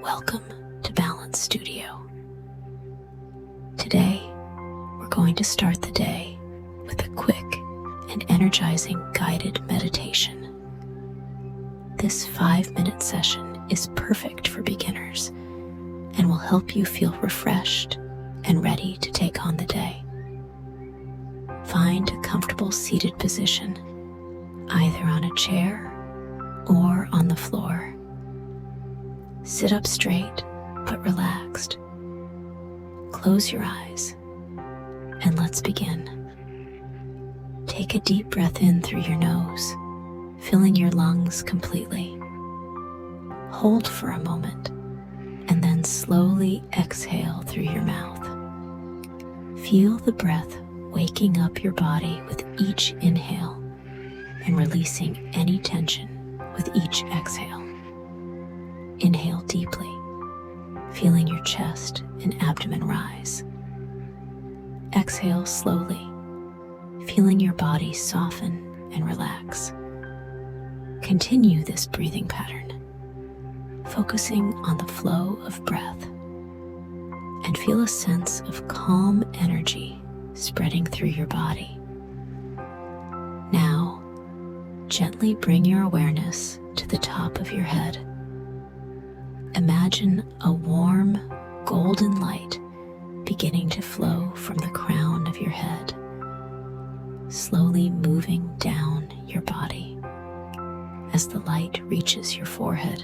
Welcome to Balance Studio. Today, we're going to start the day with a quick and energizing guided meditation. This 5-minute session is perfect for beginners and will help you feel refreshed and ready to take on the day. Find a comfortable seated position, either on a chair or on the floor. Sit up straight but relaxed. Close your eyes and let's begin. Take a deep breath in through your nose, filling your lungs completely. Hold for a moment and then slowly exhale through your mouth. Feel the breath waking up your body with each inhale and releasing any tension with each exhale. Inhale deeply, feeling your chest and abdomen rise. Exhale slowly, feeling your body soften and relax. Continue this breathing pattern, focusing on the flow of breath, and feel a sense of calm energy spreading through your body. Now, gently bring your awareness to the top of your head. Imagine a warm, golden light beginning to flow from the crown of your head, slowly moving down your body. As the light reaches your forehead,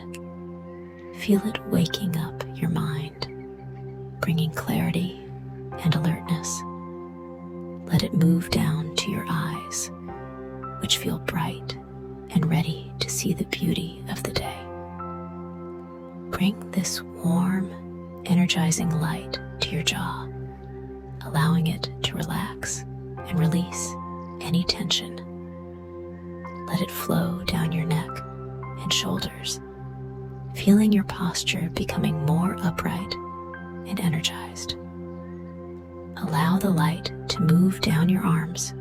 feel it waking up your mind, bringing clarity and alertness. Let it move down to your eyes, which feel bright and ready to see the beauty of the day. Bring this warm, energizing light to your jaw, allowing it to relax and release any tension. Let it flow down your neck and shoulders, feeling your posture becoming more upright and energized. Allow the light to move down your arms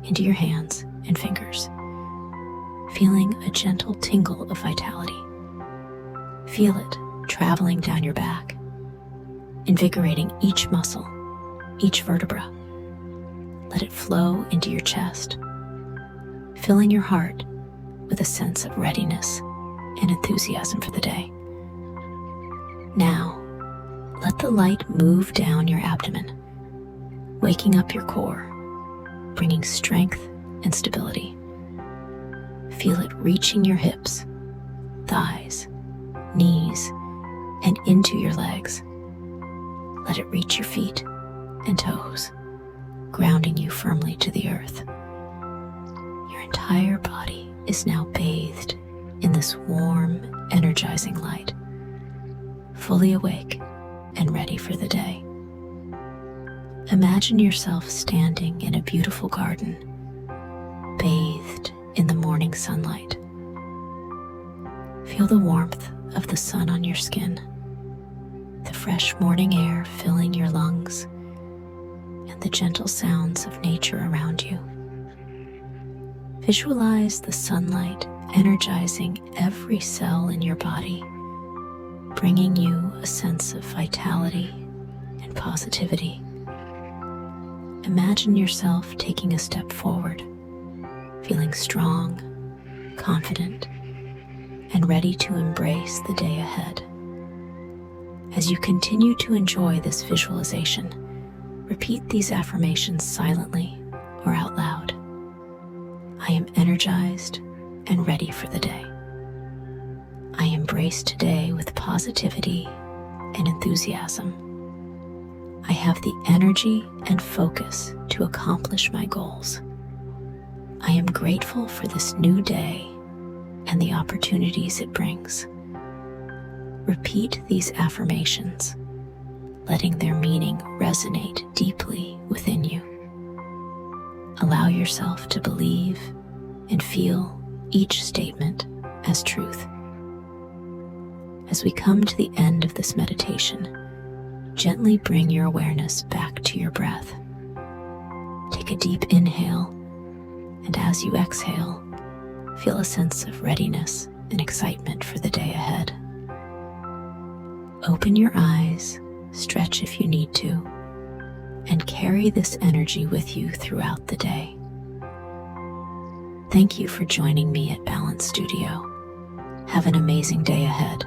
into your hands and fingers, feeling a gentle tingle of vitality. Feel it traveling down your back, invigorating each muscle, each vertebra. Let it flow into your chest, filling your heart with a sense of readiness and enthusiasm for the day. Now, let the light move down your abdomen, waking up your core, bringing strength and stability. Feel it reaching your hips, thighs, knees, and into your legs. Let it reach your feet and toes, grounding you firmly to the earth. Your entire body is now bathed in this warm, energizing light, fully awake and ready for the day. Imagine yourself standing in a beautiful garden, bathed in the morning sunlight. Feel the warmth of the sun on your skin, the fresh morning air filling your lungs, and the gentle sounds of nature around you. Visualize the sunlight energizing every cell in your body, bringing you a sense of vitality and positivity. Imagine yourself taking a step forward, feeling strong, confident, and ready to embrace the day ahead. As you continue to enjoy this visualization, repeat these affirmations silently or out loud. I am energized and ready for the day. I embrace today with positivity and enthusiasm. I have the energy and focus to accomplish my goals. I am grateful for this new day and the opportunities it brings. Repeat these affirmations, letting their meaning resonate deeply within you. Allow yourself to believe and feel each statement as truth. As we come to the end of this meditation, gently bring your awareness back to your breath. Take a deep inhale, and as you exhale, feel a sense of readiness and excitement for the day ahead. Open your eyes, stretch if you need to, and carry this energy with you throughout the day. Thank you for joining me at Balance Studio. Have an amazing day ahead.